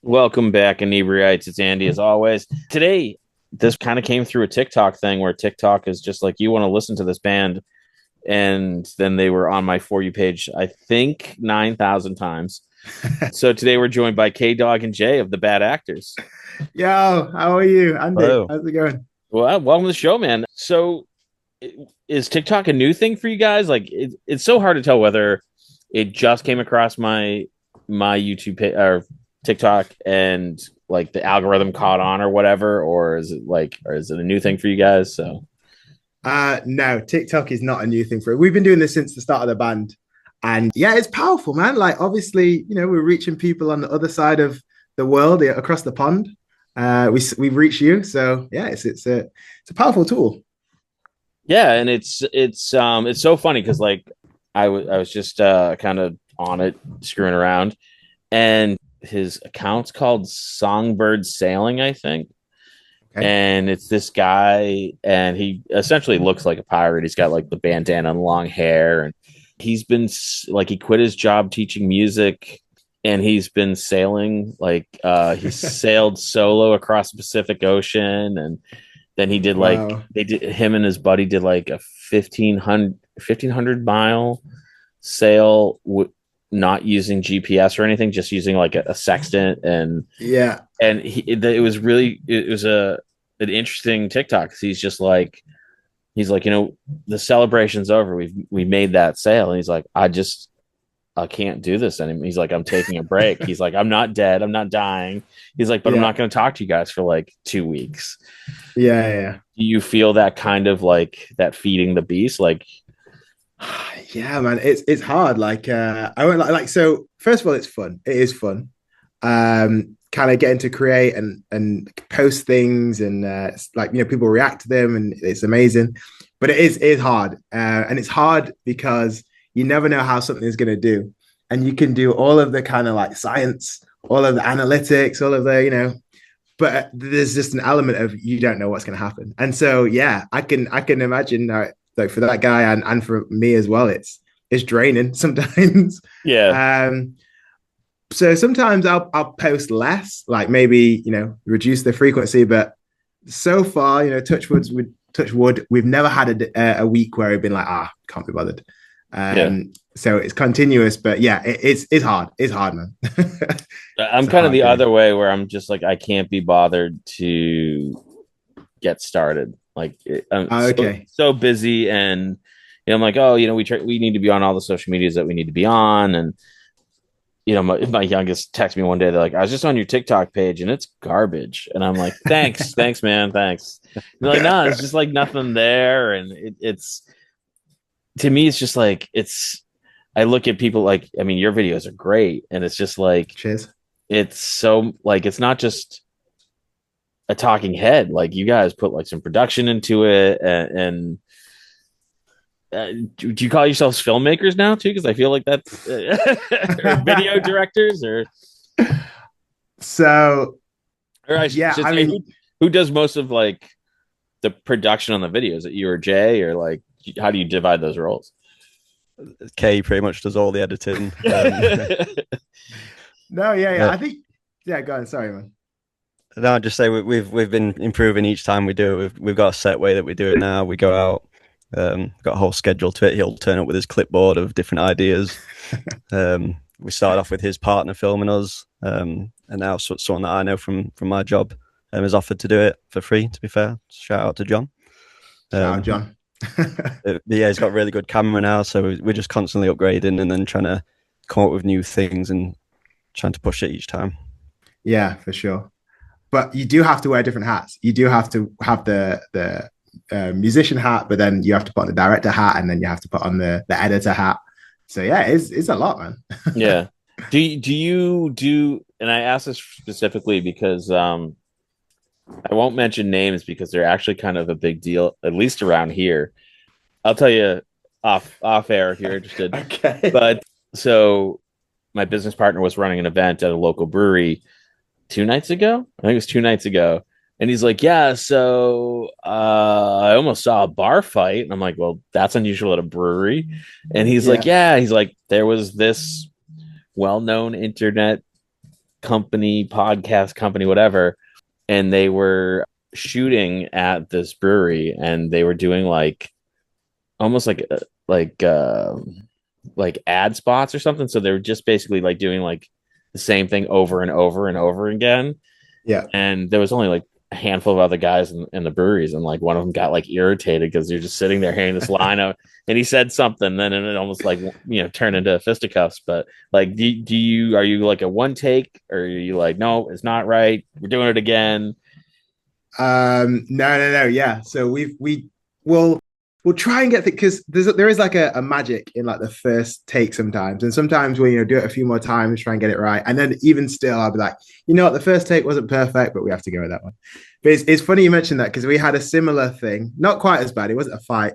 Welcome back, Inebri-ites. It's Andy as always. Today, this kind of came through a TikTok thing where TikTok is just like, you want to listen to this band. And then they were on my For You page, I think 9,000 times. So today we're joined by K Dog and Jay of the Bad Actors. Yo, how are you, Andy? Hello. How's it going? Well, welcome to the show, man. So is TikTok a new thing for you guys? Like, it's so hard to tell whether it just came across my YouTube page or TikTok and like the algorithm caught on or whatever, or is it a new thing for you guys? So No, TikTok is not a new thing for it. We've been doing this since the start of the band. And yeah, it's powerful, man. Like, obviously, we're reaching people on the other side of the world, across the pond. We've reached you. So yeah, it's a powerful tool. yeah, and it's so funny because like I was just kind of on it screwing around, and his account's called Songbird Sailing, I think. Okay. And it's this guy, and he essentially looks like a pirate. He's got like the bandana and long hair, and he's been like he quit his job teaching music, and he's been sailing. Like he sailed solo across the Pacific Ocean, and then he did like Wow. they did him and his buddy did like a 1,500 mile sail, not using GPS or anything, just using like a sextant, Yeah. and it was really it was a an interesting TikTok. 'Cause he's like, the celebration's over. We made that sale, and he's like, I can't do this anymore. He's like, I'm taking a break. He's like, I'm not dead. I'm not dying. He's like, but I'm Yeah. not going to talk to you guys for like 2 weeks. Yeah. Yeah. Do you feel that kind of like that feeding the beast? Like, Yeah, man. It's hard. Like, I won't like so first of all, it's fun. It is fun. Kind of getting to create and post things and like people react to them and it's amazing, but it is hard, and it's hard because you never know how something is going to do, and you can do all of the kind of like science, all of the analytics, all of the but there's just an element of you don't know what's going to happen, and so yeah, I can imagine like for that guy and for me as well, it's draining sometimes. yeah, um so sometimes I'll post less, like maybe reduce the frequency. But so far, touch wood, we've never had a week where we've been like, can't be bothered. yeah. So it's continuous, but yeah, it's hard. It's hard, man. I'm It's a kind of hard the game. other way where I'm just like, I can't be bothered to get started. Like I'm Okay. so busy, and I'm like, oh, we need to be on all the social medias that we need to be on, and my youngest texted me one day. They're like, I was just on your TikTok page, and it's garbage, and I'm like, thanks, thanks, man, thanks. And they're like, no, it's just like nothing there, and it's to me, it's just like it's. I look at people like, I mean, your videos are great, and it's just like Cheers. it's so like it's not just a talking head. Like you guys put like some production into it, and do you call yourselves filmmakers now too? Because I feel like that's or video directors, So or I yeah, should I say mean, who does most of like the production on the videos? That you or Jay, or like how do you divide those roles? Kay pretty much does all the editing. no, yeah, yeah. Uh, I think yeah. Go on. Sorry, man. no, I'd just say we've been improving each time we do it. We've got a set way that we do it now. We go out, got a whole schedule to it. He'll turn up with his clipboard of different ideas. We started off with his partner filming us, and now someone that I know from my job has offered to do it for free. To be fair, shout out to John. Shout out, Um, John. yeah, he's got a really good camera now, so we're just constantly upgrading and then trying to come up with new things and trying to push it each time. Yeah, for sure. But you do have to wear different hats. You do have to have the musician hat, but then you have to put on the director hat, and then you have to put on the editor hat. So yeah, it's a lot, man. Yeah. Do you do? And I ask this specifically because I won't mention names because they're actually kind of a big deal, at least around here. I'll tell you off air if you're interested. Okay. But so my business partner was running an event at a local brewery 2 nights ago. I think it was 2 nights ago. And he's like, yeah, so I almost saw a bar fight. And I'm like, well, that's unusual at a brewery. And he's like, Yeah. yeah, he's like, there was this well-known internet company, podcast company, whatever, and they were shooting at this brewery, and they were doing like almost like like ad spots or something. So they were just basically like doing like the same thing over and over and over again. Yeah. And there was only like a handful of other guys in the breweries, and like one of them got like irritated because you're just sitting there hearing this line out, and he said something, then it almost like turned into fisticuffs. But like, do you are you like a one take, or are you like, no, it's not right, we're doing it again? No. Yeah. So we'll try and get because there is like a magic in like the first take sometimes, and sometimes we do it a few more times, try and get it right, and then even still, I'll be like, what, the first take wasn't perfect, but we have to go with that one. But it's funny you mentioned that because we had a similar thing, not quite as bad. It wasn't a fight.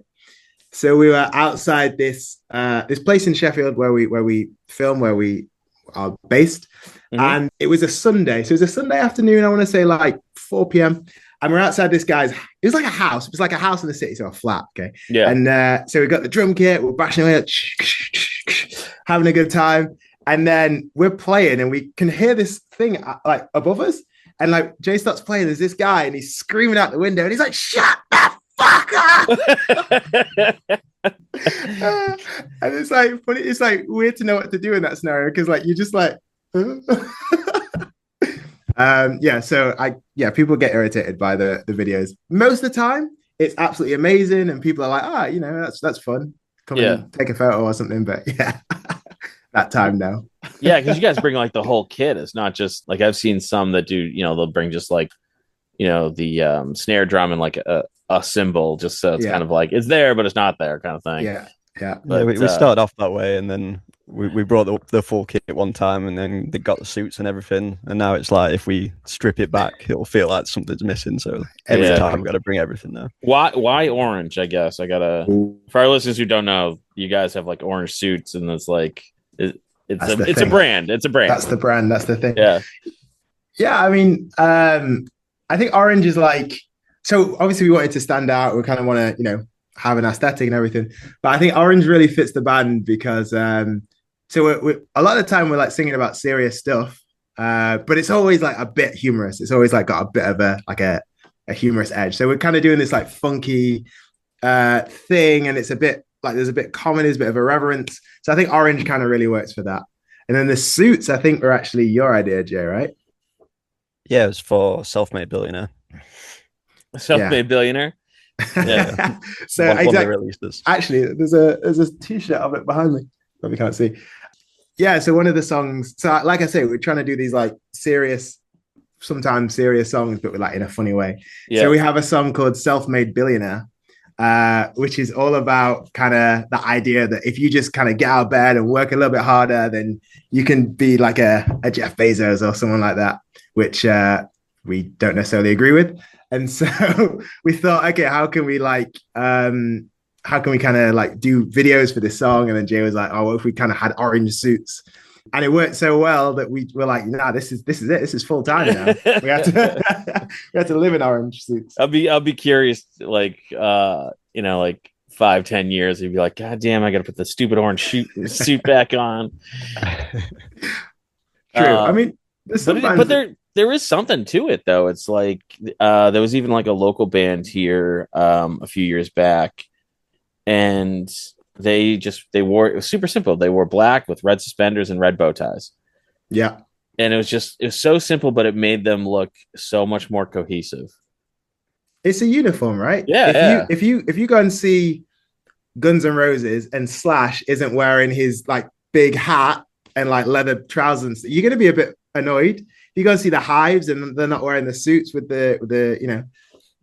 So we were outside this place in Sheffield where we film, where we are based, Mm-hmm. and it was a Sunday. So it was a Sunday afternoon. I want to say like 4 p.m. And we're outside this guy's. It was like a house. It was like a house in the city, so a flat. Okay. Yeah. And so we got the drum kit. We're bashing away, having a good time. And then we're playing, and we can hear this thing like above us. And like Jay starts playing. There's this guy, and he's screaming out the window, and he's like, "Shut the fuck up!" And it's like funny. It's like weird to know what to do in that scenario because like you're just like. People get irritated by the videos. Most of the time, it's absolutely amazing, and people are like, that's fun. Come and take a photo or something. But yeah, that time now. Yeah, because you guys bring like the whole kit. It's not just like I've seen some that do. They'll bring just like the snare drum and like a cymbal, just so it's kind of like it's there but it's not there kind of thing. Yeah. But we started off that way, and then we brought the full kit one time, and then they got the suits and everything, and now it's like if we strip it back, it'll feel like something's missing. So every time we got to bring everything now. Why orange? I guess I gotta. For our listeners who don't know, you guys have like orange suits, and it's like it's a brand. It's a brand. That's the brand. That's the thing. Yeah. I mean, I think orange is like, so obviously we wanted to stand out. We kind of want to have an aesthetic and everything, but I think orange really fits the band because so we a lot of the time we're like singing about serious stuff, but it's always like a bit humorous. It's always like got a bit of a humorous edge. So we're kind of doing this like funky thing, and it's a bit like there's a bit comedy, there's a bit of irreverence. So I think orange kind of really works for that. And then the suits, I think, were actually your idea, Jay, right? Yeah, it was for Self-Made Billionaire. Self-Made Billionaire. Yeah. So exactly. Actually, there's a t-shirt of it behind me, but we can't see. Yeah. So one of the songs. So like I say, we're trying to do these like sometimes serious songs, but we're like in a funny way. Yeah. So we have a song called "Self-Made Billionaire," which is all about kind of the idea that if you just kind of get out of bed and work a little bit harder, then you can be like a Jeff Bezos or someone like that, which we don't necessarily agree with. And so we thought, okay, how can we kind of like do videos for this song? And then Jay was like, oh, well, if we kind of had orange suits, and it worked so well that we were like, nah, this is it. This is full time now. We have to live in orange suits. I'll be curious, like, like 5-10 years, you'd be like, God damn, I got to put the stupid orange suit back on. True. I mean, but there is something to it though. It's like there was even like a local band here a few years back, and they wore, it was super simple. They wore black with red suspenders and red bow ties. Yeah. And it was so simple, but it made them look so much more cohesive. It's a uniform, right? Yeah. If you go and see Guns N' Roses and Slash isn't wearing his like big hat and like leather trousers, you're gonna be a bit annoyed. You go and see the Hives and they're not wearing the suits with the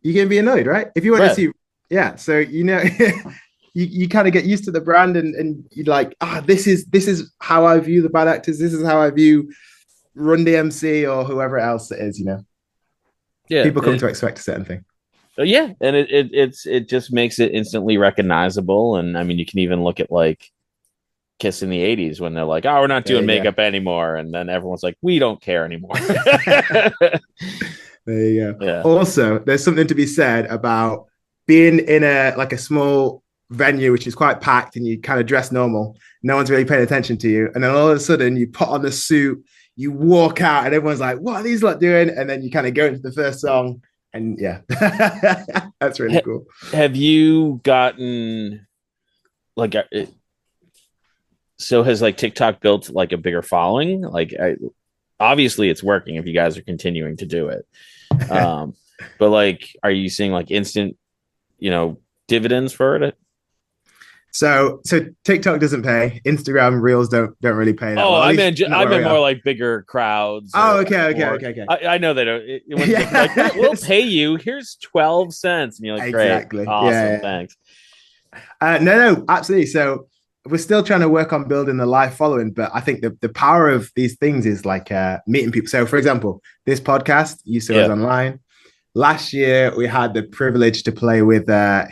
you're gonna be annoyed, right? If you want to see, yeah. So you kind of get used to the brand and you're like, this is how I view the Bad Actors. This is how I view Run DMC or whoever else it is. Yeah, people come to expect a certain thing. Yeah, and it just makes it instantly recognizable. And I mean, you can even look at like Kiss in the 80s when they're like, oh, we're not doing makeup anymore, and then everyone's like, we don't care anymore. There you go. Yeah. Also, there's something to be said about being in a small venue which is quite packed and you kind of dress normal, no one's really paying attention to you, and then all of a sudden you put on the suit, you walk out and everyone's like, what are these lot doing? And then you kind of go into the first song and yeah, that's really cool. Have you gotten like so has like TikTok built like a bigger following? Like obviously it's working if you guys are continuing to do it. But like are you seeing like instant, dividends for it? So TikTok doesn't pay. Instagram Reels don't really pay that Oh, well. At I least meant not I where meant we more are. like bigger crowds. Oh, Or, okay. I know they don't. When Yeah, like we'll pay you. Here's 12 cents, and you're like, great, exactly. awesome, Yeah. thanks. No, absolutely. So we're still trying to work on building the live following, but I think the power of these things is like meeting people. So, for example, this podcast, you saw us Yeah. online. Last year, we had the privilege to play with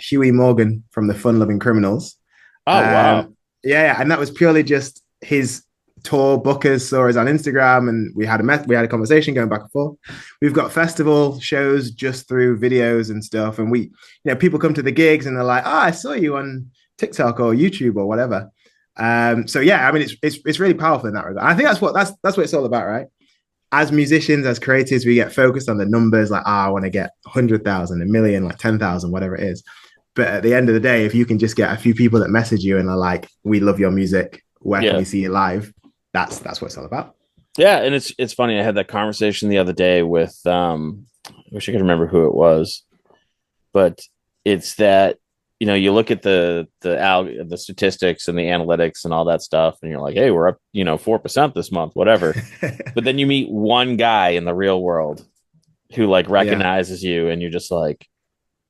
Huey Morgan from the Fun Loving Criminals. Oh wow. Yeah, and that was purely just his tour bookers saw us on Instagram, and we had a conversation going back and forth. We've got festival shows just through videos and stuff, and people come to the gigs and they're like, "Oh, I saw you on TikTok or YouTube or whatever." So yeah, I mean, it's really powerful in that regard. I think that's what it's all about, right? As musicians, as creatives, we get focused on the numbers, like, I want to get 100,000, a million, like 10,000, whatever it is. But at the end of the day, if you can just get a few people that message you and are like, we love your music, where can we see you live? That's what it's all about. Yeah, and it's funny. I had that conversation the other day with I wish I could remember who it was, but it's that you look at the statistics and the analytics and all that stuff, and you're like, hey, we're up 4% this month, whatever. But then you meet one guy in the real world who like recognizes you, and you're just like,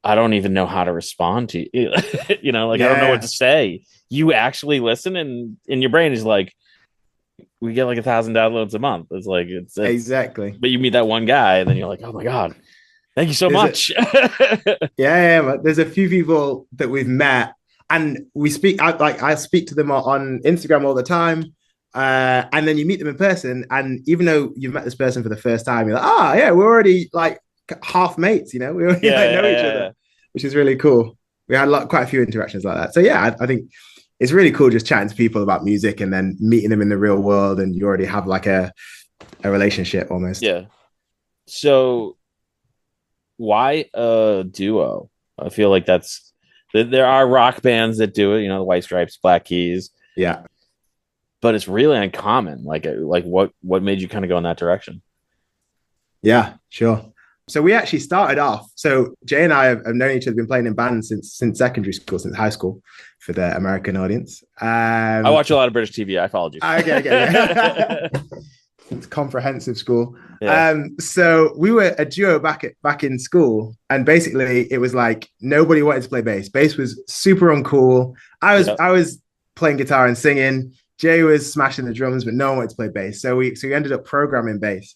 I don't even know how to respond to you. I don't know what to say. You actually listen, and in your brain is like, we get like 1,000 downloads a month. It's like it's exactly. But you meet that one guy, and then you're like, oh my god, thank you so much. But there's a few people that we've met, and we speak. I speak to them on Instagram all the time. And then you meet them in person, and even though you've met this person for the first time, you're like, yeah, we're already like half mates, we already know each other, which is really cool. We had quite a few interactions like that. So yeah, I think it's really cool just chatting to people about music and then meeting them in the real world, and you already have like a relationship almost. Yeah. So why a duo? I feel like there are rock bands that do it, the White Stripes, Black Keys. Yeah. But it's really uncommon. Like what made you kind of go in that direction? Yeah, sure. So we actually started off. So Jay and I have known each other, been playing in bands since secondary school, since high school, for the American audience. I watch a lot of British TV. I followed you. Okay. It's comprehensive school. Yeah. So we were a duo back in school, and basically it was like nobody wanted to play bass. Bass was super uncool. I was playing guitar and singing. Jay was smashing the drums, but no one wanted to play bass. So we ended up programming bass.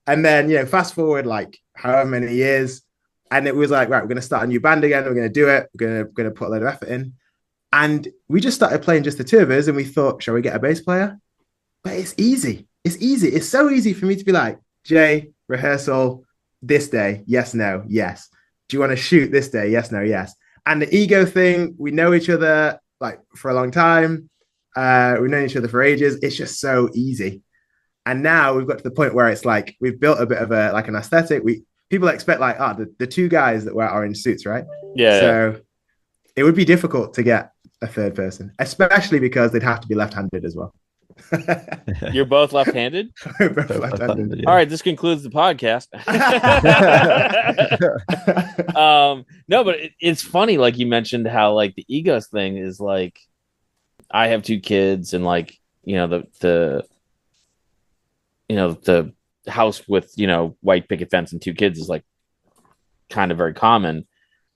And then, fast forward like however many years, and it was like, right, we're going to start a new band again. We're going to do it. We're going to put a lot of effort in. And we just started playing just the two of us, and we thought, shall we get a bass player? But it's easy. It's easy. It's so easy for me to be like, Jay, rehearsal this day. Yes, no, yes. Do you want to shoot this day? Yes, no, yes. And the ego thing, we know each other like for a long time. We've known each other for ages. It's just so easy. And now we've got to the point where it's like we've built a bit of an aesthetic. People expect like, the two guys that wear orange suits, right? Yeah. So it would be difficult to get a third person, especially because they'd have to be left-handed as well. You're both left-handed? We're both left-handed. Yeah. All right, this concludes the podcast. No, but it's funny, like you mentioned how like the egos thing is like, I have two kids, and like, the house with, white picket fence and two kids is like kind of very common.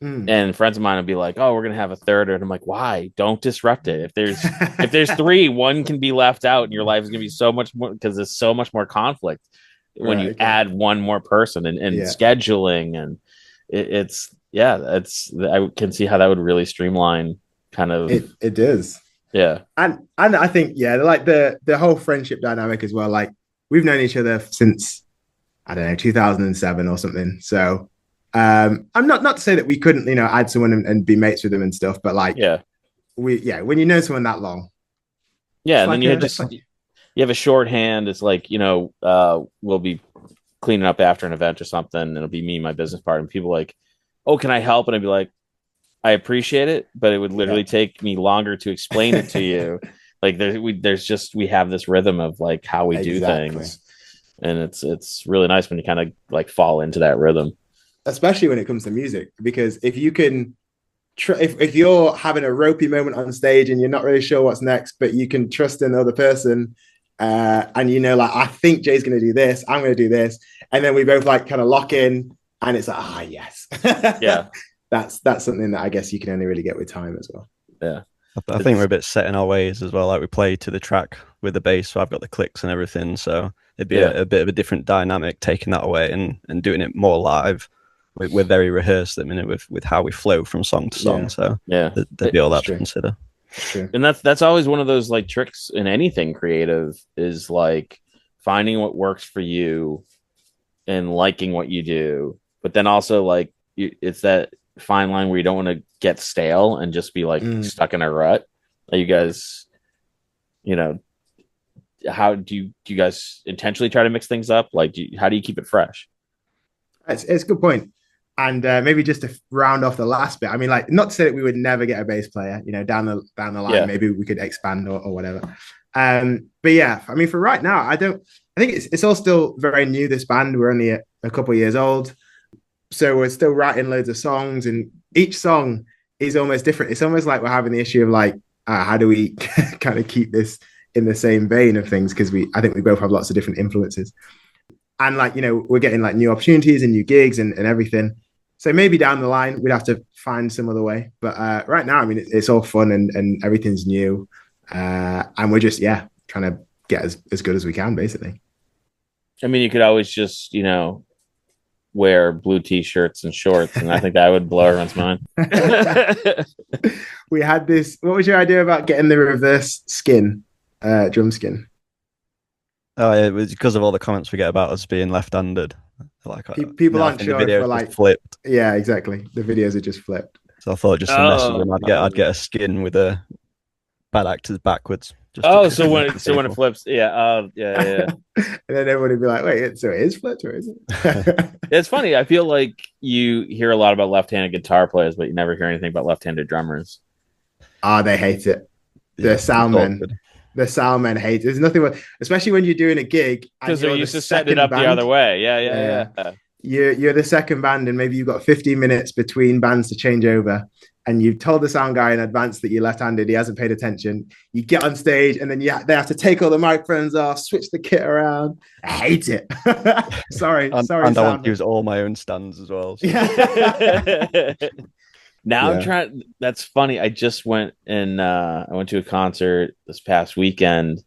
And friends of mine would be like, oh, we're going to have a third. And I'm like, why? Don't disrupt it. If there's three, one can be left out, and your life is going to be so much more, because there's so much more conflict when you add one more person and scheduling. And I can see how that would really streamline kind of. It does. Yeah. And I think, like the whole friendship dynamic as well. Like we've known each other since, I don't know, 2007 or something. So I'm not to say that we couldn't, add someone and be mates with them and stuff, but like, when you know someone that long. Yeah. And then you have a shorthand. It's like, we'll be cleaning up after an event or something, and it'll be me and my business partner. And people like, oh, can I help? And I'd be like, I appreciate it, but it would literally take me longer to explain it to you. Like we have this rhythm of like how we do Exactly. things, and it's really nice when you kind of like fall into that rhythm. Especially when it comes to music, because if you can if you're having a ropey moment on stage and you're not really sure what's next, but you can trust another person, and like, I think Jay's going to do this, I'm going to do this, and then we both like kind of lock in, and it's like, yes. Yeah. That's something that I guess you can only really get with time as well. Yeah. I think we're a bit set in our ways as well. Like we play to the track with the bass, so I've got the clicks and everything. So it'd be a bit of a different dynamic taking that away and doing it more live. We're very rehearsed at the minute with how we flow from song to song. So there'd be all that to consider. True. And that's always one of those like tricks in anything creative, is like finding what works for you and liking what you do, but then also like it's that fine line where you don't want to get stale and just be like stuck in a rut. Are you guys, how do you guys intentionally try to mix things up? Like, how do you keep it fresh? It's a good point. And maybe just to round off the last bit, I mean, like, not to say that we would never get a bass player, down the line, maybe we could expand or whatever. But yeah, I mean, for right now, I think it's all still very new, this band. We're only a couple of years old. So we're still writing loads of songs, and each song is almost different. It's almost like we're having the issue of like, how do we kind of keep this in the same vein of things? Because I think we both have lots of different influences. And like, we're getting like new opportunities and new gigs and everything. So maybe down the line, we'd have to find some other way. But right now, I mean, it's all fun and everything's new. And we're just, trying to get as good as we can, basically. I mean, you could always just, wear blue t-shirts and shorts, and I think that would blow everyone's mind. We had this. What was your idea about getting the reverse skin, drum skin? Oh, it was because of all the comments we get about us being left-handed. Like people aren't sure if we're like flipped. Yeah, exactly. The videos are just flipped. So I thought just to mess with them, I'd get a skin with a bad actors backwards. So when it flips, yeah. And then everyone would be like, "Wait, so it is flipped, or is it?" It's funny. I feel like you hear a lot about left-handed guitar players, but you never hear anything about left-handed drummers. They hate it. The sound men hate it. There's nothing worse, especially when you're doing a gig because they're used to setting it up the other way. Yeah. You're the second band, and maybe you've got 15 minutes between bands to change over, and you've told the sound guy in advance that you're left-handed. He hasn't paid attention. You get on stage, and then they have to take all the microphones off, switch the kit around. I hate it. Sorry. And I want to use all my own stands as well. So. Now I'm trying. That's funny. I just went and I went to a concert this past weekend,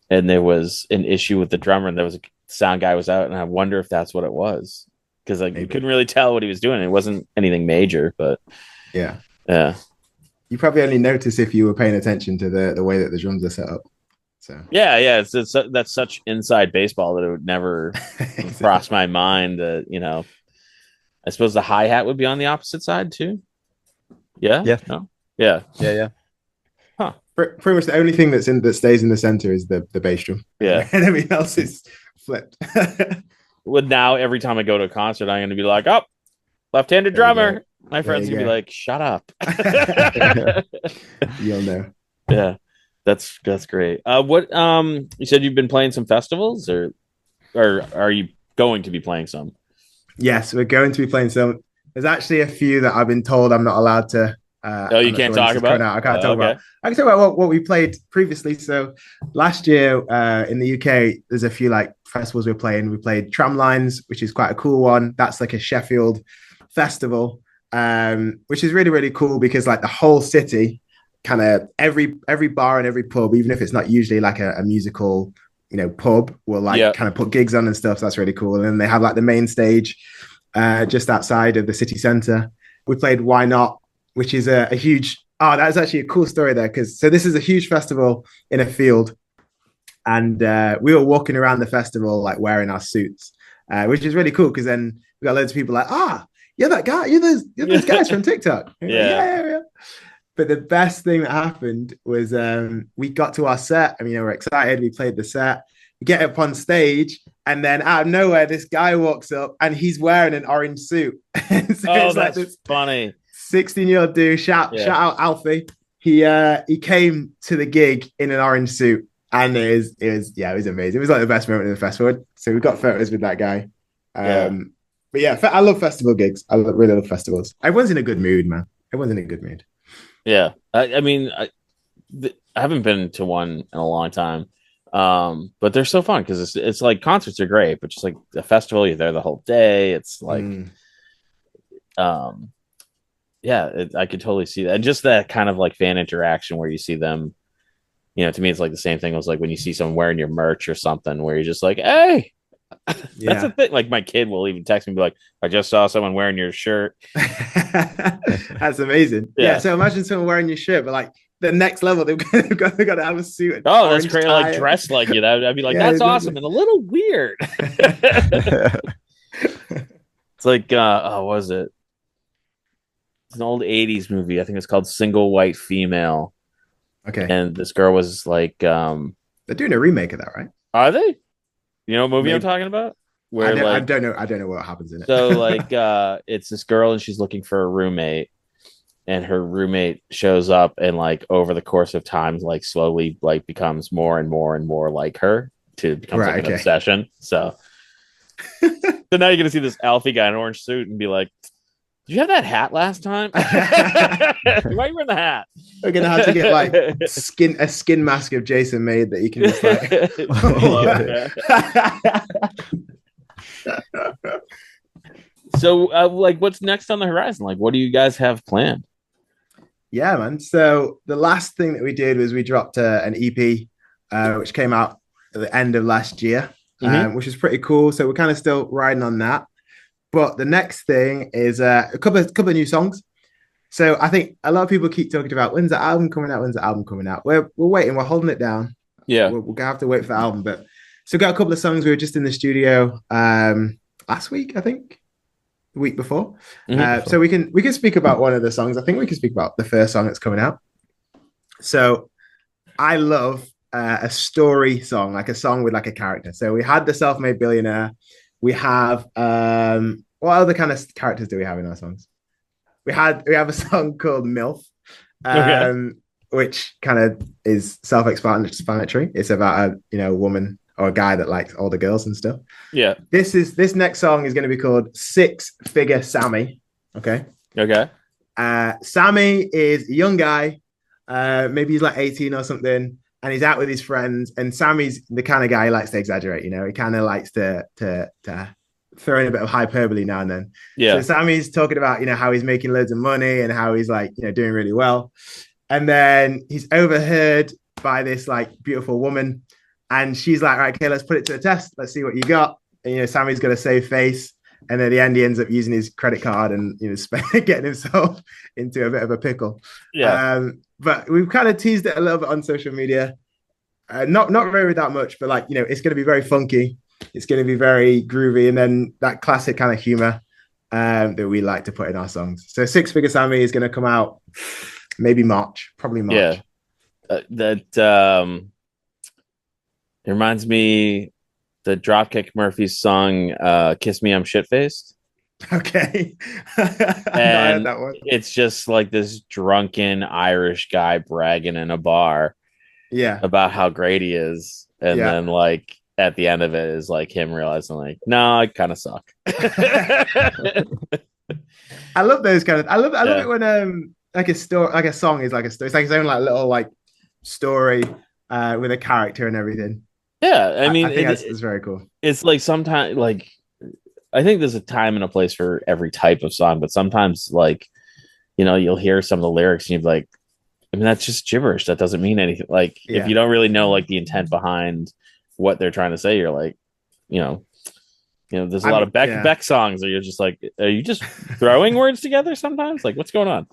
and there was an issue with the drummer, and there was a sound guy was out, and I wonder if that's what it was, because you couldn't really tell what he was doing. It wasn't anything major, but yeah. You probably only notice if you were paying attention to the way that the drums are set up. So it's that's such inside baseball that it would never cross my mind that I suppose the hi-hat would be on the opposite side too. Yeah. No? Yeah. Huh. Pretty much the only thing that stays in the center is the bass drum. Yeah. And everything else is flipped. Well, now every time I go to a concert, I'm going to be like, oh, left-handed drummer. My friends going to be like, shut up. You'll know. Yeah. That's great. What you said you've been playing some festivals, or are you going to be playing some? Yes, we're going to be playing some. There's actually a few that I've been told I'm not allowed to. You can't talk about? I can't talk about. I can talk about what we played previously. So last year in the UK, there's a few like festivals we're playing. We played Tramlines, which is quite a cool one. That's like a Sheffield festival, which is really, really cool because like the whole city, kind of every bar and every pub, even if it's not usually like a musical, pub, will like kind of put gigs on and stuff. So that's really cool. And then they have like the main stage just outside of the city centre. We played Why Not, which is a huge. That's actually a cool story there, because this is a huge festival in a field, and we were walking around the festival like wearing our suits, which is really cool because then we got loads of people like, you're that guy, you're those guys from TikTok. Yeah. But the best thing that happened was we got to our set. I mean, we're excited. We played the set. We get up on stage, and then out of nowhere, this guy walks up, and he's wearing an orange suit. And so Oh, it's like that's this funny. 16-year-old dude. Yeah. Shout out Alfie. He came to the gig in an orange suit, and it was amazing. It was like the best moment of the festival. So we got photos with that guy. Yeah. But yeah, I love festival gigs. Really love festivals. Everyone's in a good mood, man. Everyone's in a good mood. Yeah. I mean, I haven't been to one in a long time. But they're so fun because it's like concerts are great, but just like a festival, you're there the whole day. It's like, um, yeah, I could totally see that. And just that kind of like fan interaction where you see them, to me, it's like the same thing as like when you see someone wearing your merch or something where you're just like, hey, that's the Yeah. thing. Like my kid will even text me and be like, I just saw someone wearing your shirt. That's amazing. Yeah. Yeah. So imagine someone wearing your shirt, but like the next level, they've got to have a suit, and Oh, that's orange crazy. Like tie. dressed like it. I'd be like, Yeah, that's exactly. awesome and a little weird. It's like, oh, what was it? It's an old 80s movie. I think it's called Single White Female. Okay. And this girl was like, They're doing a remake of that, right? are they? You know what movie I'm Maybe. talking about? Where I like, don't know. I don't know what happens in so it. like, it's this girl and she's looking for a roommate, and her roommate shows up and like over the course of time, like slowly like becomes more and more and more like her to becomes like Right. an Okay. obsession. So now you're gonna see this Alfie guy in an orange suit and be like, did you have that hat last time? Why are you wearing the hat? We're gonna have to get like a skin mask of Jason made that you can just like. So, like, what's next on the horizon? Like, what do you guys have planned? Yeah, man. So the last thing that we did was we dropped an EP, which came out at the end of last year, Mm-hmm. which is pretty cool. So we're kind of still riding on that. But the next thing is a couple of new songs. So I think a lot of people keep talking about when's the album coming out? When's the album coming out? We're waiting. We're holding it down. Yeah. We're gonna have to wait for the album. But so we got a couple of songs. We were just in the studio last week, I think, the week before. Mm-hmm. So we can speak about one of the songs. I think we can speak about the first song that's coming out. So I love a story song, like a song with like a character. So we had the Self-Made Billionaire. We have what other kind of characters do we have in our songs? We have a song called MILF, Okay. which kind of is self-explanatory. It's about a woman or a guy that likes all the girls and stuff. Yeah. This next song is going to be called Six Figure Sammy. Okay. Okay. Sammy is a young guy. Maybe he's like 18 or something, and he's out with his friends. And Sammy's the kind of guy who likes to exaggerate. He kind of likes to throw in a bit of hyperbole now and then. Yeah. So Sammy's talking about how he's making loads of money and how he's like doing really well. And then he's overheard by this like beautiful woman, and she's like, "Right, okay, let's put it to the test. Let's see what you got." And Sammy's got a save face, and at the end he ends up using his credit card and getting himself into a bit of a pickle. Yeah. But we've kind of teased it a little bit on social media. Not very that much, but it's going to be very funky. It's going to be very groovy, and then that classic kind of humor that we like to put in our songs. So Six Figure Sammy is going to come out maybe March, probably March. Yeah. That it reminds me the Dropkick Murphys song "Kiss Me, I'm Shit Faced." Okay. And that one. it's just like this drunken Irish guy bragging in a bar Yeah. about how great he is, and Yeah. then like at the end of it is like him realizing like, no, I kind of suck. I love those kind of. I love Yeah. it when like a story, like a song is like a story. It's like its own like little like story with a character and everything. Yeah, I mean, I think that's very cool. it's like sometimes like I think there's a time and a place for every type of song, but sometimes like you'll hear some of the lyrics and you're like, I mean, that's just gibberish. That doesn't mean anything. Like Yeah. if you don't really know like the intent behind what they're trying to say, you're like, there's a lot of Beck songs where you're just like, are you just throwing words together sometimes? Like, what's going on?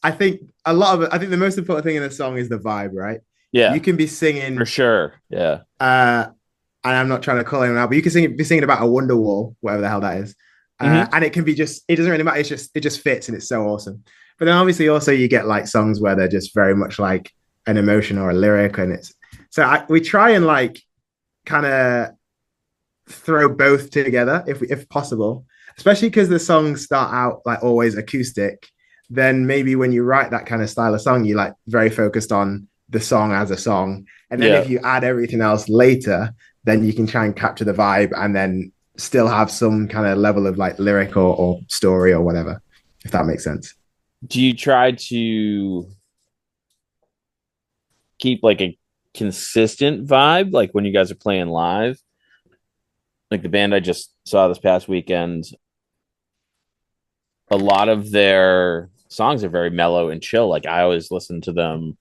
I think a lot of it. I think the most important thing in a song is the vibe, right? Yeah, You can be singing for sure. Yeah, and I'm not trying to call him out, but you can be singing about a Wonderwall, whatever the hell that is. Mm-hmm. And it can be just, it doesn't really matter. It just fits and it's so awesome. But then obviously also you get like songs where they're just very much like an emotion or a lyric. And it's, we try and like kind of throw both together if possible, especially because the songs start out like always acoustic. Then maybe when you write that kind of style of song, you like very focused on the song as a song. And then Yeah. if you add everything else later, then you can try and capture the vibe and then still have some kind of level of like lyric or story or whatever, if that makes sense. Do you try to keep like a consistent vibe, like when you guys are playing live? Like the band I just saw this past weekend, a lot of their songs are very mellow and chill. Like I always listen to them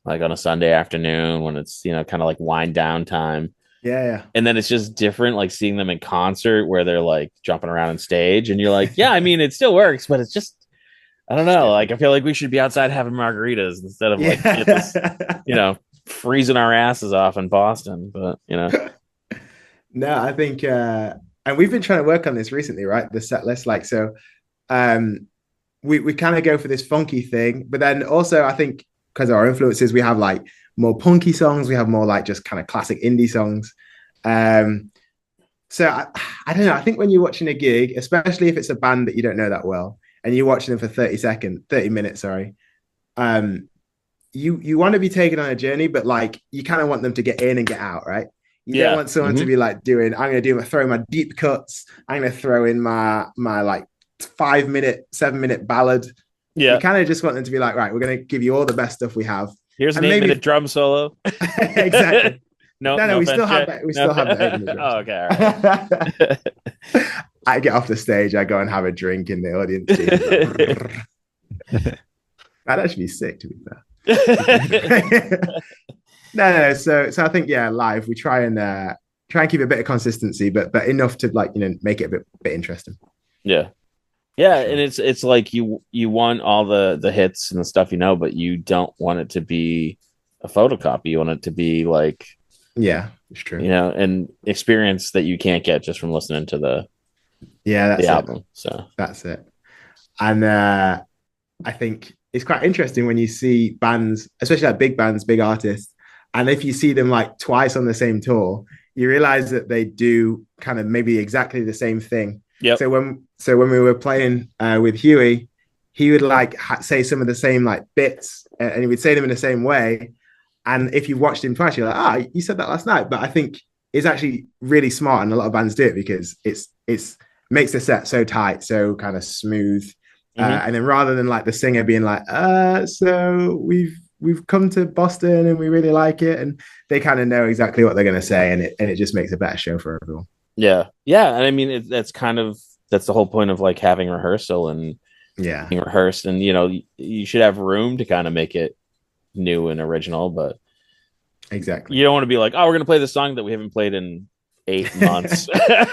like on a Sunday afternoon when it's, kind of like wind down time. Yeah, yeah. And then it's just different, like seeing them in concert where they're like jumping around on stage, and you're like, yeah, I mean, it still works, but it's just, I don't know. Like, I feel like we should be outside having margaritas instead of like, this, Yeah. freezing our asses off in Boston. But, No, I think and we've been trying to work on this recently, right? The set list, like so um we kind of go for this funky thing, but then also I think because of our influences, we have like more punky songs, we have more like just kind of classic indie songs. Um so I don't know. I think when you're watching a gig, especially if it's a band that you don't know that well, and you're watching them for 30 minutes, sorry, um, you want to be taken on a journey, but like you kind of want them to get in and get out, right? You don't yeah. want someone to Mm-hmm. be like doing, I'm gonna throw my deep cuts, I'm gonna throw in my like 5 minute, 7 minute ballad. You Yeah. kind of just want them to be like, right, we're gonna give you all the best stuff we have. Here's an And 8 minute maybe drum solo. exactly. No, No, no we offense, still have Jay. that. We No. still have the opening Oh, okay. All right. I get off the stage, I go and have a drink in the audience. That'd actually be sick, to be fair. No. So I think live we try and keep a bit of consistency, but enough to like make it a bit interesting. Yeah. Yeah, Sure. and it's like you want all the hits and the stuff, but you don't want it to be a photocopy. You want it to be like, Yeah, it's true. an experience that you can't get just from listening to Yeah, the that's it. album. So That's it. And I think it's quite interesting when you see bands, especially like big bands, big artists, and if you see them like twice on the same tour, you realize that they do kind of maybe exactly the same thing. yep. So when we were playing with Huey, he would like say some of the same like bits, and he would say them in the same way. And if you've watched him twice, you're like, you said that last night. But I think it's actually really smart, and a lot of bands do it because it's makes the set so tight, so kind of smooth. Mm-hmm. And then rather than like the singer being like, so we've come to Boston and we really like it, and they kind of know exactly what they're going to say, and it just makes a better show for everyone. Yeah. Yeah, and I mean that's the whole point of like having rehearsal and Yeah, being rehearsed, and you should have room to kind of make it new and original, but exactly. you don't want to be like, oh, we're gonna play this song that we haven't played in 8 months,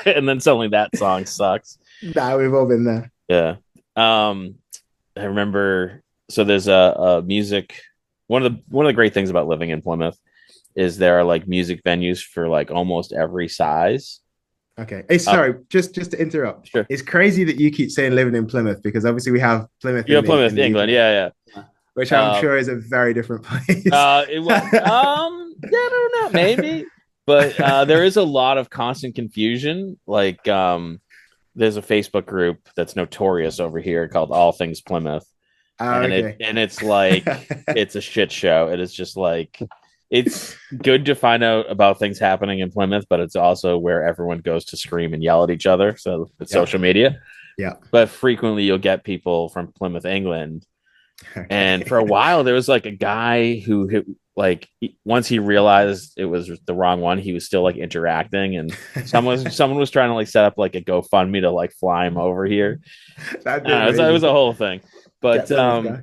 and then suddenly that song sucks. Nah, we've all been there. Yeah. I remember. So there's a music. One of the great things about living in Plymouth is there are like music venues for like almost every size. Okay. Hey, sorry, just to interrupt. Sure. It's crazy that you keep saying living in Plymouth because obviously we have Plymouth. You have Plymouth, in England. UK, Yeah, which I'm sure is a very different place. It was. I don't know, maybe, but there is a lot of constant confusion. Like, there's a Facebook group that's notorious over here called All Things Plymouth, and Okay. it's like it's a shit show. It is just like it's good to find out about things happening in Plymouth, but it's also where everyone goes to scream and yell at each other. So it's social media. Yeah. But frequently you'll get people from Plymouth, England. Okay. And for a while there was like a guy who like once he realized it was the wrong one, he was still like interacting, and someone was trying to like set up like a GoFundMe to like fly him over here. It was a whole thing. But so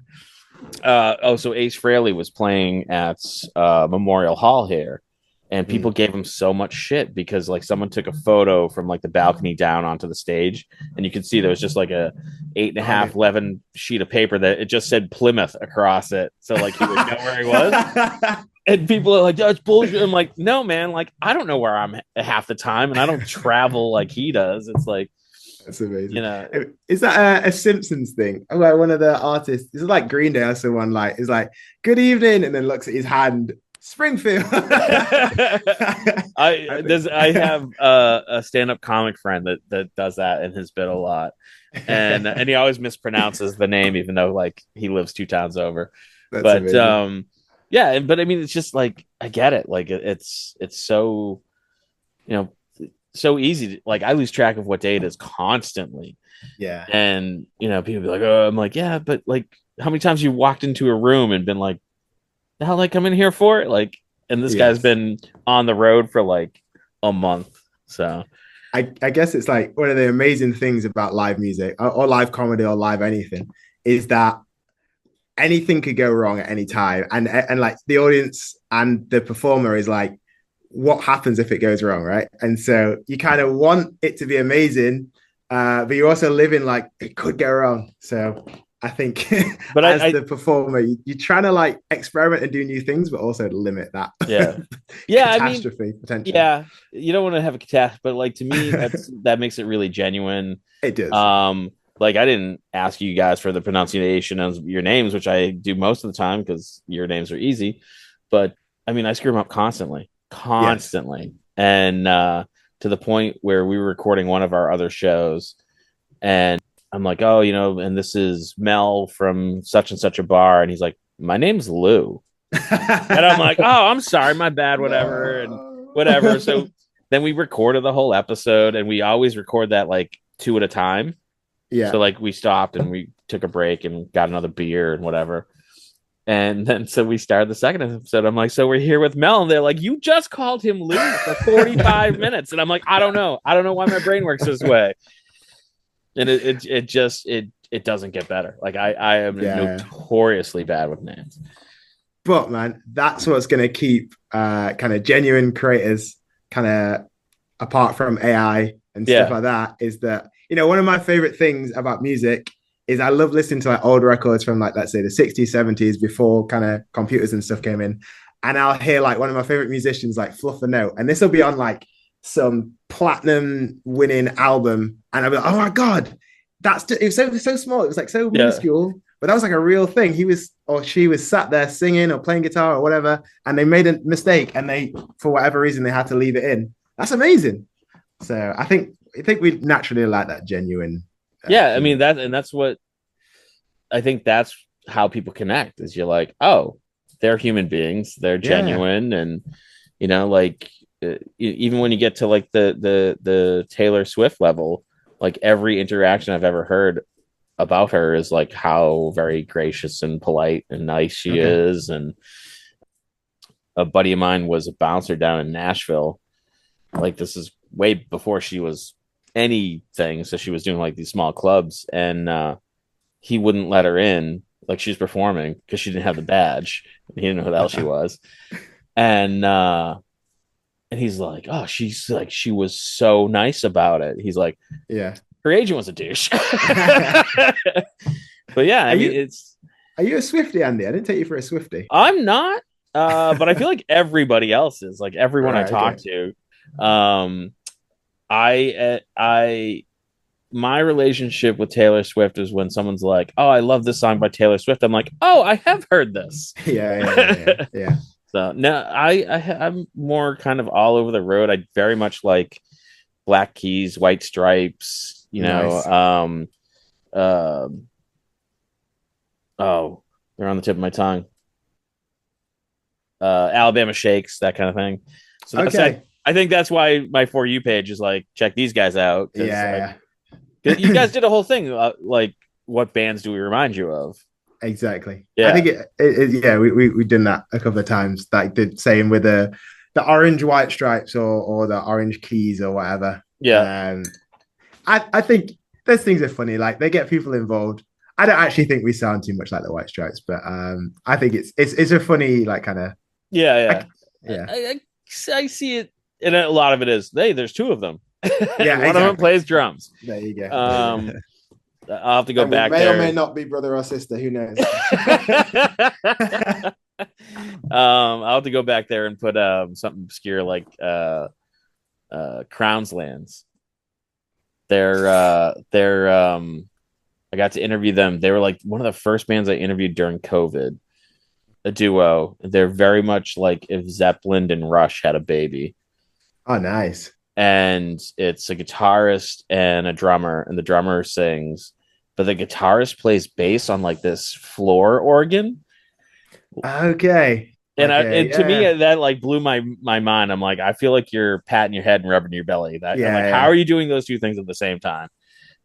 Ace Frehley was playing at Memorial Hall here, and people gave him so much shit because like someone took a photo from like the balcony down onto the stage, and you could see there was just like a 8.5 11 sheet of paper that it just said Plymouth across it, so like he would know where he was. And people are like, that's bullshit. I'm like, no, man, like I don't know where I'm half the time, and I don't travel like he does. It's like, That's You amazing. know, Is that a Simpsons thing? Oh, like one of the artists, is it like Green Day or someone like is like, good evening, and then looks at his hand, Springfield. I think I have a stand up comic friend that does that in his bit a lot, and he always mispronounces the name even though like he lives two towns over. that's But amazing. yeah, but I mean it's just like I get it. Like it's so you know so easy to, like I lose track of what day it is constantly. Yeah. And people be like, "Oh," I'm like, "Yeah, but like how many times you walked into a room and been like, the hell I come in here for it?" Like, and this guy's Yes. been on the road for like a month. So I guess it's like one of the amazing things about live music or live comedy or live anything is that anything could go wrong at any time, and like the audience and the performer is like, what happens if it goes wrong, right? And so you kind of want it to be amazing, but you also live in like it could go wrong. So I think but as I the performer, you're trying to like experiment and do new things, but also limit that yeah. Yeah, I mean, catastrophe potentially. yeah, you don't want to have a catastrophe, but like to me, that makes it really genuine. It does. Um, like I didn't ask you guys for the pronunciation of your names, which I do most of the time because your names are easy. But I mean, I screw them up constantly, Yes. constantly, and to the point where we were recording one of our other shows, and I'm like, oh, and this is Mel from such and such a bar, and he's like, my name's Lou. And I'm like, oh, I'm sorry, my bad, whatever, and No. whatever. So then we recorded the whole episode, and we always record that like two at a time. Yeah. So like we stopped and we took a break and got another beer and whatever. And then so we started the second episode. I'm like, so we're here with Mel, and they're like, you just called him Lou for 45 minutes, and I'm like, I don't know, why my brain works this way, and it doesn't get better. Like I am Yeah. notoriously bad with names. But man, that's what's going to keep kind of genuine creators kind of apart from AI and stuff Yeah, like that. Is that one of my favorite things about music is I love listening to like old records from like let's say the 60s, 70s before kind of computers and stuff came in, and I'll hear like one of my favorite musicians like fluff a note, and this will be on like some platinum winning album, and I'll be like, oh my god, it was so small, it was like so yeah. minuscule, but that was like a real thing. He was or she was sat there singing or playing guitar or whatever, and they made a mistake, and they for whatever reason they had to leave it in. That's amazing. So I think we naturally like that genuine Yeah, I mean feeling. that's what I think that's how people connect is you're like, oh, they're human beings, they're Yeah. genuine, and like even when you get to like the Taylor Swift level, like every interaction I've ever heard about her is like how very gracious and polite and nice she Okay. is. And a buddy of mine was a bouncer down in Nashville. Like this is way before she was anything, so she was doing like these small clubs, and he wouldn't let her in. Like she was performing because she didn't have the badge. He didn't know who the hell she was, and he's like, "Oh, she's like, she was so nice about it." He's like, Yeah. "Her agent was a douche." But yeah, I Are mean, you it's are you a Swifty, Andy? I didn't take you for a Swifty. I'm not, but I feel like everybody else is. Like everyone I Right. talk Okay. to, um, I my relationship with Taylor Swift is when someone's like, "Oh, I love this song by Taylor Swift." I'm like, "Oh, I have heard this." Yeah. Yeah. Yeah. Yeah. Yeah. So no, I'm more kind of all over the road. I very much like Black Keys, White Stripes. Nice. Um, oh, they're on the tip of my tongue. Alabama Shakes, that kind of thing. So that's Okay. I think that's why my For You page is like, check these guys out because Yeah. you Yeah. guys did a whole thing like, what bands do we remind you of? Exactly. I Yeah, think yeah, we done that a couple of times. Like the same with the orange white stripes or the orange keys or whatever. yeah, I think those things are funny. Like they get people involved. I don't actually think we sound too much like the white stripes, but I think it's a funny like kind of yeah, yeah. I see it, and a lot of it is, hey, there's two of them. Yeah, One of them exactly. plays drums. There you go. There you go. Um, I'll have to go And we back may or may there. not be brother or sister. Who knows? I'll have to go back there and put something obscure like Crowns Lands. they're I got to interview them. They were like one of the first bands I interviewed during COVID, a duo. They're very much like if Zeppelin and Rush had a baby. Oh, nice. And it's a guitarist and a drummer, and the drummer sings, but the guitarist plays bass on like this floor organ. Okay. Okay. And to me Yeah. that like blew my mind. I'm like, I feel like you're patting your head and rubbing your belly. That I'm like, Yeah. how Yeah. are you doing those two things at the same time?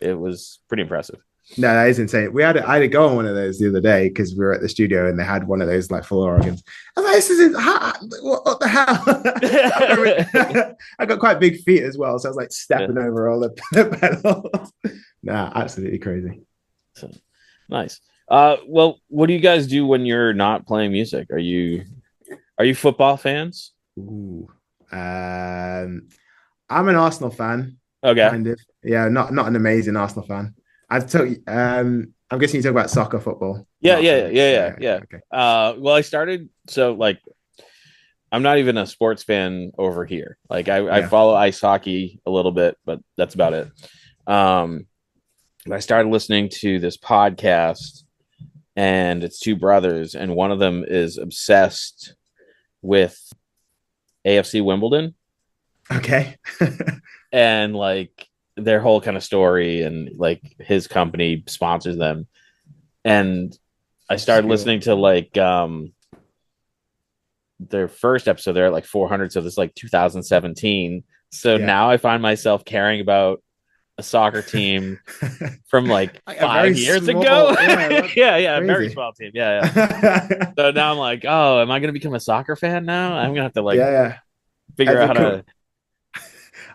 It was pretty impressive. No, that is insane. I had to go on one of those the other day because we were at the studio and they had one of those like full organs. I was like, this is what the hell? I got quite big feet as well, so I was like Yeah. stepping over all the pedals. Nah, absolutely crazy. So, nice. Well, what do you guys do when you're not playing music? Are you football fans? Ooh. I'm an Arsenal fan, Okay. kind of. Yeah, not an amazing Arsenal fan. I'm guessing you talk about soccer, football, Yeah, not yeah, yeah, yeah, yeah, yeah. okay. Well, I started so like I'm not even a sports fan over here. Like I Yeah. follow ice hockey a little bit, but that's about it. Um, I started listening to this podcast, and it's two brothers, and one of them is obsessed with AFC Wimbledon Okay. and like their whole kind of story, and like his company sponsors them. And I started Obscure. listening to like their first episode. They're at like 400, so this is like 2017. So Yeah. now I find myself caring about a soccer team from like Like a very 5 years ago. small, yeah, that's Yeah, a very crazy. small team. Yeah. Yeah, So now I'm like, oh, am I going to become a soccer fan now? I'm gonna have to like yeah. figure As out a how to.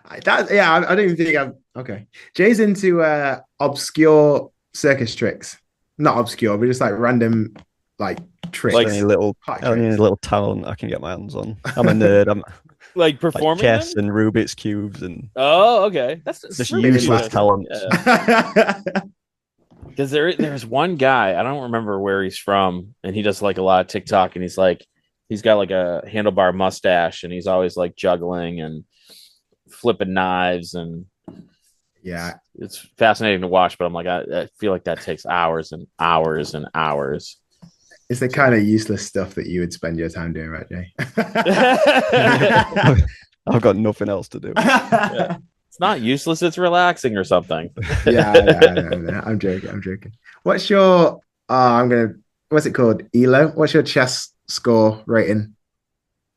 I don't even think I'm okay. Jay's into obscure circus tricks. Not obscure, but just like random like Just Like any tricks, little, party any tricks. little talent I can get my hands on. I'm a nerd. I'm like like performing chess them. and Rubik's cubes and Oh, okay. That's just Rubik's Mini Cube. useless That's talents. yeah. Because there's one guy, I don't remember where he's from, and he does like a lot of TikTok, and he's got like a handlebar mustache, and he's always like juggling and flipping knives, and Yeah, it's fascinating to watch. But I'm like, I feel like that takes hours and hours and hours. it's the So kind of useless stuff that you would spend your time doing, right, Jay? I've got nothing else to do. yeah. It's not useless, it's relaxing or something. Yeah, I know. I'm joking. I'm joking. What's your? What's it called? Elo. What's your chess score rating?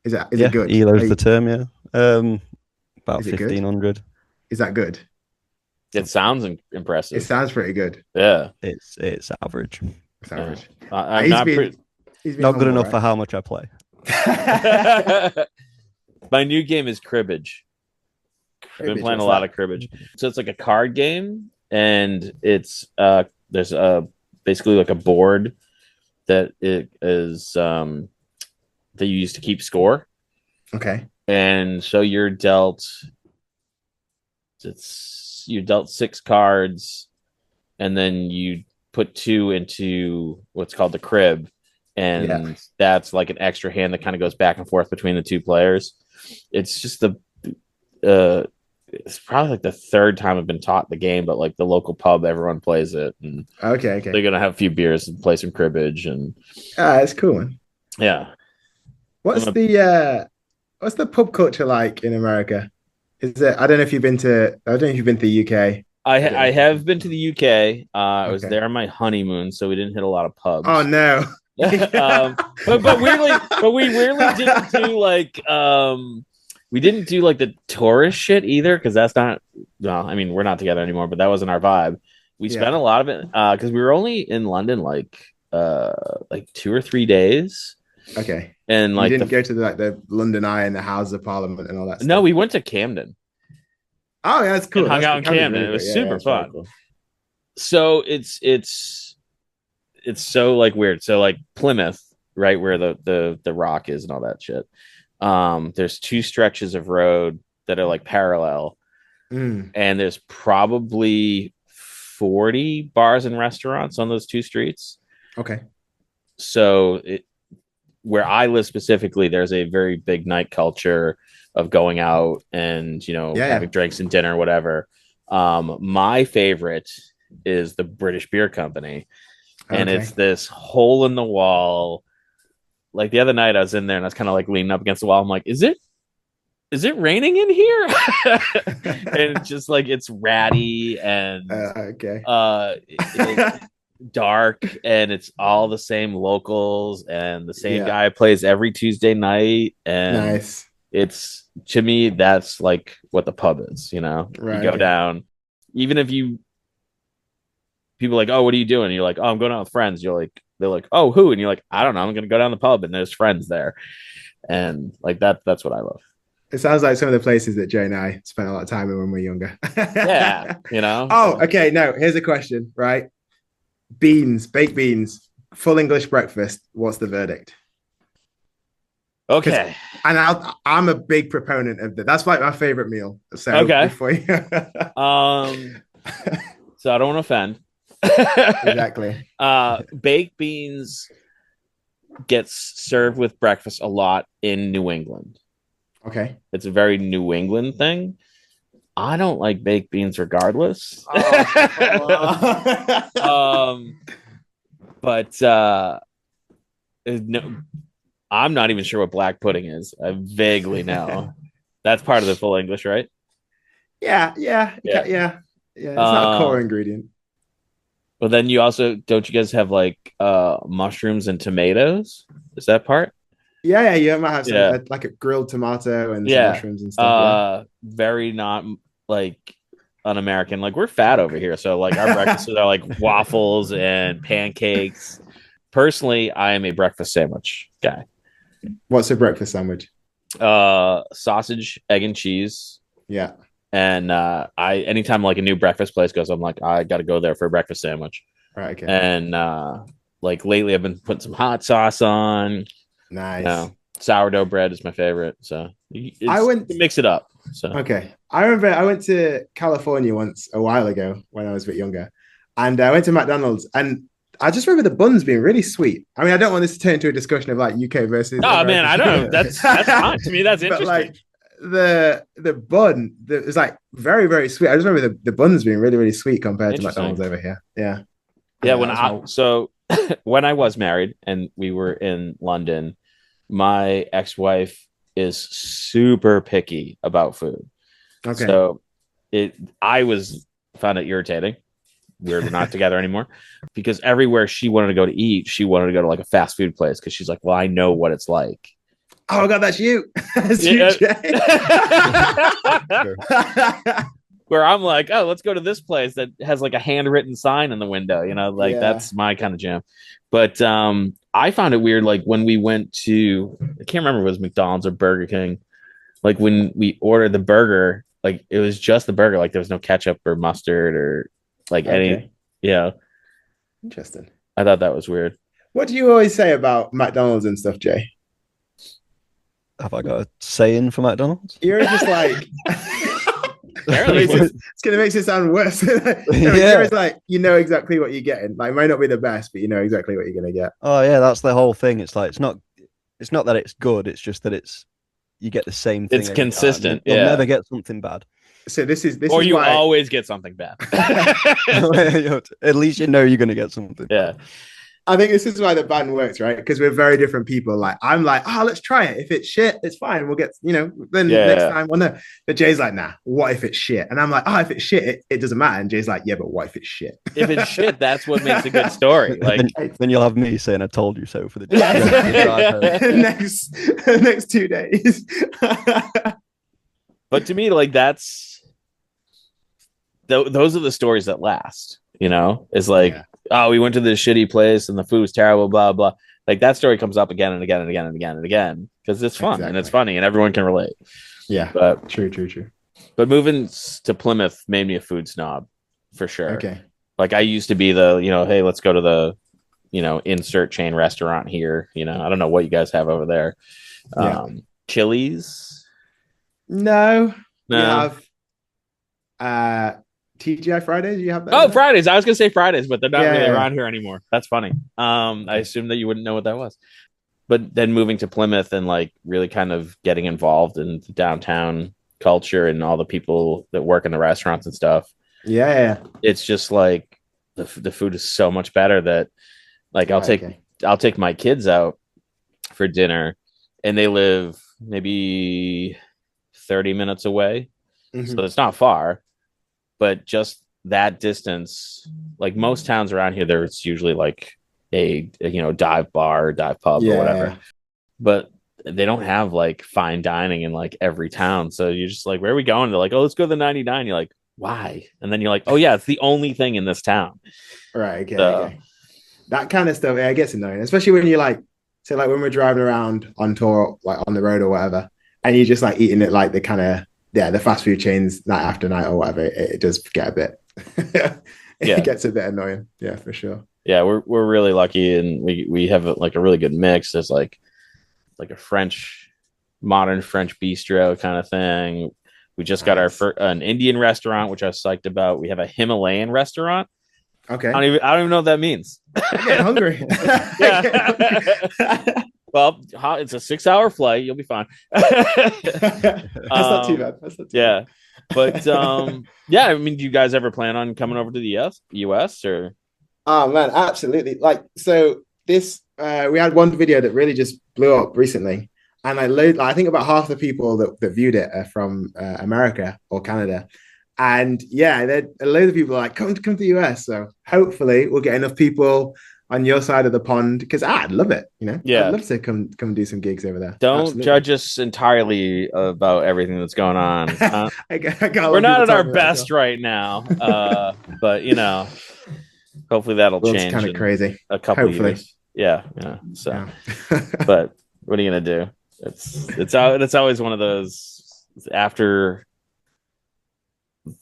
Is it Yeah, good? Elo's the term. Yeah, about Is it good? 1500. Is that good? It sounds It impressive. sounds pretty good. Yeah. It's average. It's average. I'm He's not been pretty. he's been Not good humble, enough right? for how much I play. My new game is cribbage. I've been Cribbage, playing a what's lot that? of cribbage. So it's like a card game, and it's there's basically like a board that it is that you use to keep score. Okay. And so you're dealt six cards, and then you put two into what's called the crib, Yeah. and that's like an extra hand that kind of goes back and forth between the two players. It's just uh it's probably like the third time I've been taught the game, but like the local pub, everyone plays it, and Okay. they're Okay. gonna have a few beers and play some cribbage, and Ah, that's cool, man. yeah. I'm What's a, what's the pub culture like in America? Is it? I don't know if you've been to. I don't know if you've been to the UK. I don't know I if you've have been. been to the UK. I was Okay. there on my honeymoon, so we didn't hit a lot of Oh pubs. no. um, but we weirdly didn't do like we didn't do like the tourist shit either, because that's not, well, I mean, we're not together anymore, but that wasn't our vibe. We spent Yeah. a lot of it because we were only in London like 2 or 3 days, Okay. and You like didn't go to the London Eye and the Houses of Parliament and all that no, stuff. we went to Camden Oh yeah, that's and cool. hung That's out cool. in Camden's Camden. really It good. was Yeah, yeah, super that's very fun. cool. So it's so like weird. So like Plymouth, right where the rock is and all that shit. There's two stretches of road that are like parallel, Mm, and there's probably 40 bars and restaurants on those two streets. okay. So where I live specifically, there's a very big night culture of going out and Yeah, yeah. having drinks and dinner, whatever. My favorite is the British Beer Company, and it's Okay. this hole in the wall. Like the other night, I was in there and I was kind of like leaning up against the wall. I'm like, is it raining in here? And it's just like it's ratty and Okay. it's dark and it's all the same locals and the same Yeah. guy plays every Tuesday night and Nice. it's to me that's like what the pub is, you know. You Right. go Okay. down, even if you people are like, oh, what are you doing? And you're like, oh, I'm going out with friends. You're like, they're like, oh, who? And you're like, I don't know, I'm gonna go down the pub and there's friends there, and like that's what I love. It sounds like some of the places that Jay and I spent a lot of time in when we were younger. Yeah, you know. Oh, okay. No, here's a question, right? Beans, baked beans, full English breakfast. What's the verdict? Because Okay. and I'm a big proponent of that. That's like my favorite meal. So Okay. before you Um. So I don't want to offend. exactly. Baked beans gets served with breakfast a lot in New England. Okay. It's a very New England thing. I don't like baked beans regardless. Oh. um, but no, I'm not even sure what black pudding is. I vaguely know. That's part of the full English, right? Yeah, yeah, Yeah. yeah, yeah. It's not a core Um, ingredient. but then you also don't you guys have like mushrooms and tomatoes? Is that part? Yeah, yeah. You might have some Yeah. like a grilled tomato and some Yeah. mushrooms and stuff. Yeah. Very not like un-American. Like we're fat over here, so like our breakfasts are like waffles and pancakes. Personally, I am a breakfast sandwich guy. What's a breakfast sandwich? Sausage, egg, and cheese. Yeah. And I anytime like a new breakfast place goes, I'm like, I gotta go there for a breakfast sandwich. Right. Okay. And like lately I've been putting some hot sauce on. You Nice. know, sourdough bread is my favorite. So I went. you mix it up. So Okay. I remember I went to California once a while ago when I was a bit younger, and I went to McDonald's, and I just remember the buns being really sweet. I mean, I don't want this to turn into a discussion of like UK versus oh man, I don't know. American, That's fine. To me, that's but interesting. like the bun, it was like very very sweet. I just remember the buns being really really sweet compared to Interesting. McDonald's over here. Yeah. Yeah, That was my so when I was married and we were in London, my ex-wife is super picky about food. okay. So it I was found it irritating. We're not together anymore because everywhere she wanted to go to eat, she wanted to go to like a fast food place because she's like, well, I know what it's like. Oh God, that's you. That's you, Yeah. Jay. Where I'm like, oh, let's go to this place that has like a handwritten sign in the window, you know, like Yeah. that's my kind of jam. But I found it weird, like when we went to, I can't remember if it was McDonald's or Burger King, like when we ordered the burger, like it was just the burger, like there was no ketchup or mustard or like any, Okay. yeah. Interesting. I thought that was weird. What do you always say about McDonald's and stuff, Jay? Have I got a saying for McDonald's? You're just like Apparently, it's gonna make it sound worse. Yeah. You're always like you know exactly what you're getting. Like it might not be the best, but you know exactly what you're gonna get. Oh yeah, that's the whole thing. It's like it's not that it's good, it's just that you get the same thing it's every time. consistent. You'll Yeah. never get something bad. So this is Or you why always get something bad. At least you know you're gonna get something. Yeah. I think this is why the band works, right? Because we're very different people. Like I'm like, oh, let's try it. If it's shit, it's fine. We'll get, then next time. Well, no. But Jay's like, nah. What if it's shit? And I'm like, oh, if it's shit, it doesn't matter. And Jay's like, yeah, but what if it's shit? If it's shit, that's what makes a good story. Like then you'll have me saying I told you so for the next 2 days. But to me, like that's those are the stories that last. Is like, oh, we went to this shitty place and the food was terrible, blah blah. Like that story comes up again and again and again and again and again because it's fun and it's funny and everyone can relate. Yeah, but true. But moving to Plymouth made me a food snob for sure. Okay, like I used to be the hey, let's go to the insert chain restaurant here. I don't know what you guys have over there. Chili's. No. You have TGI Fridays. You have that? Oh, Fridays. I was gonna say Fridays, but they're not really Yeah. around here anymore. That's funny. I assumed that you wouldn't know what that was. But then moving to Plymouth and like really kind of getting involved in the downtown culture and all the people that work in the restaurants and stuff. Yeah. It's just like the food is so much better that like Okay. I'll take my kids out for dinner, and they live maybe 30 minutes away, so Hmm. it's not far, but just that distance, like most towns around here, there's usually like a dive bar, dive pub, or whatever, Yeah. but they don't have like fine dining in like every town. So you're just like, where are we going? They're like, oh, let's go to the 99. You're like, why? And then you're like, oh yeah, it's the only thing in this town. Right. Okay. So Okay. That kind of stuff, yeah, it gets annoying, especially when you're like, say, like when we're driving around on tour, like on the road or whatever, and you're just like eating it like the kind of, yeah, the fast food chains night after night or whatever. It does get a bit, it yeah, gets a bit annoying. Yeah, for sure. yeah, we're really lucky, and we have like a really good mix. There's like a modern French bistro kind of thing. We just got Nice. an Indian restaurant, which I was psyched about. We have a Himalayan restaurant. Okay. I don't even know what that means. I'm getting hungry. I'm getting Yeah. hungry. Well, it's a 6 hour flight. You'll be fine. That's not too bad. That's not too Yeah. bad. But yeah, I mean, do you guys ever plan on coming over to the US or Oh man, absolutely. Like so this we had one video that really just blew up recently. And I think about half the people that viewed it are from America or Canada. And yeah, a load of people are like, come to the US. So hopefully we'll get enough people on your side of the pond because I'd love it. I'd yeah, love to come do some gigs over there. don't Absolutely. judge us entirely about everything that's going on. I got a We're lot of not people at our telling me that as best well. right now. But hopefully that'll World's change kind of in crazy. a couple of Hopefully. years. Yeah, yeah. So, Yeah. but what are you gonna do? It's always one of those after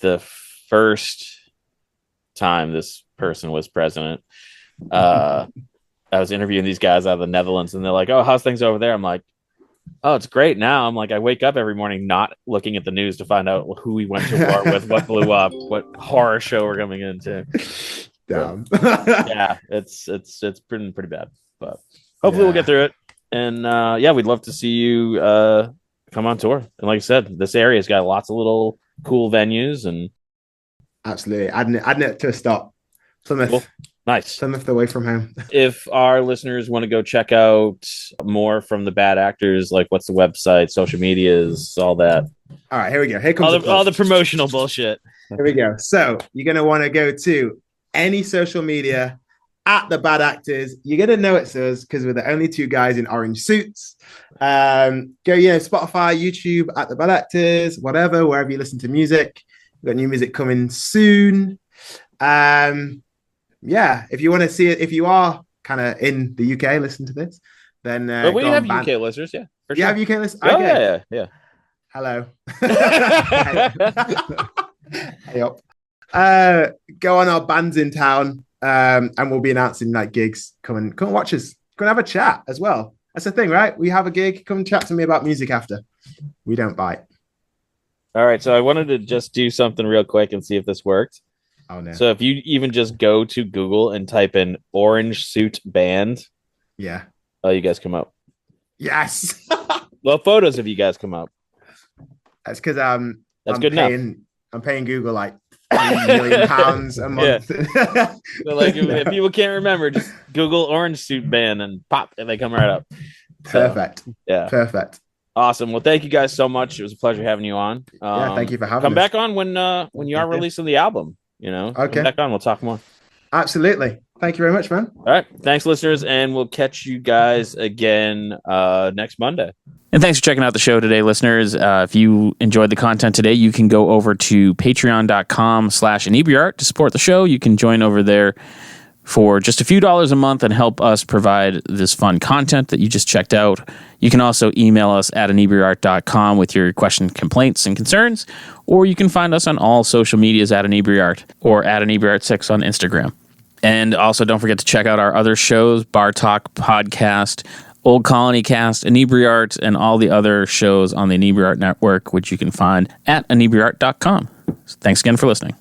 the first time this person was president. Uh, I was interviewing these guys out of the Netherlands, and they're like, "Oh, how's things over there?" I'm like, "Oh, it's great now." I'm like, I wake up every morning not looking at the news to find out who we went to war with, what blew up, what horror show we're coming into. So, Damn. yeah, it's been pretty bad, but hopefully we'll get Yeah, through it. And yeah, we'd love to see you come on tour. And like I said, this area's got lots of little cool venues and absolutely. Adding it to a stop. cool. Plymouth, Nice. Plymouth away from home. If our listeners want to go check out more from the bad actors, like what's the website, social medias, all that, All right, here we go. Here comes the all plug. the promotional bullshit. Here we go. So you're going to want to go to any social media at the bad actors. You're going to know it's us because we're the only two guys in orange suits. Go, Spotify, YouTube at the bad actors, whatever, wherever you listen to music. We've got new music coming soon. Yeah, if you want to see it, if you are kind of in the UK, listen to this, then But we go have on UK listeners, yeah, for You sure. have UK listen? Oh Okay. yeah. Hello. Yeah. Hey up. Go on our bands in town, and we'll be announcing like gigs. Come and watch us. Come and have a chat as well. That's the thing, right? We have a gig. Come chat to me about music after. We don't bite. All right, so I wanted to just do something real quick and see if this worked. Oh no. So if you even just go to Google and type in orange suit band, Yeah. oh, you guys come up. Yes. Well, photos of you guys come up. That's because That's I'm good enough. I'm paying Google like £3 million a month. So like if people can't remember, just Google orange suit band and pop, and they come right up. So, Perfect. yeah. Perfect. Awesome. Well, thank you guys so much. It was a pleasure having you on. Yeah, thank you for having come us. back on when you are releasing the album. Come Okay. back on. We'll talk more. Absolutely. Thank you very much, man. All right. Thanks, listeners, and we'll catch you guys again next Monday. And thanks for checking out the show today, listeners. If you enjoyed the content today, you can go over to patreon.com/Inebri-art to support the show. You can join over there for just a few dollars a month and help us provide this fun content that you just checked out. You can also email us at Inebri-art.com with your questions, complaints, and concerns, or you can find us on all social medias at Inebri-art or at Inebri-art6 on Instagram. And also don't forget to check out our other shows, Bar Talk Podcast, Old Colony Cast, Inebri-art, and all the other shows on the Inebri-art Network, which you can find at Inebri-art.com. Thanks again for listening.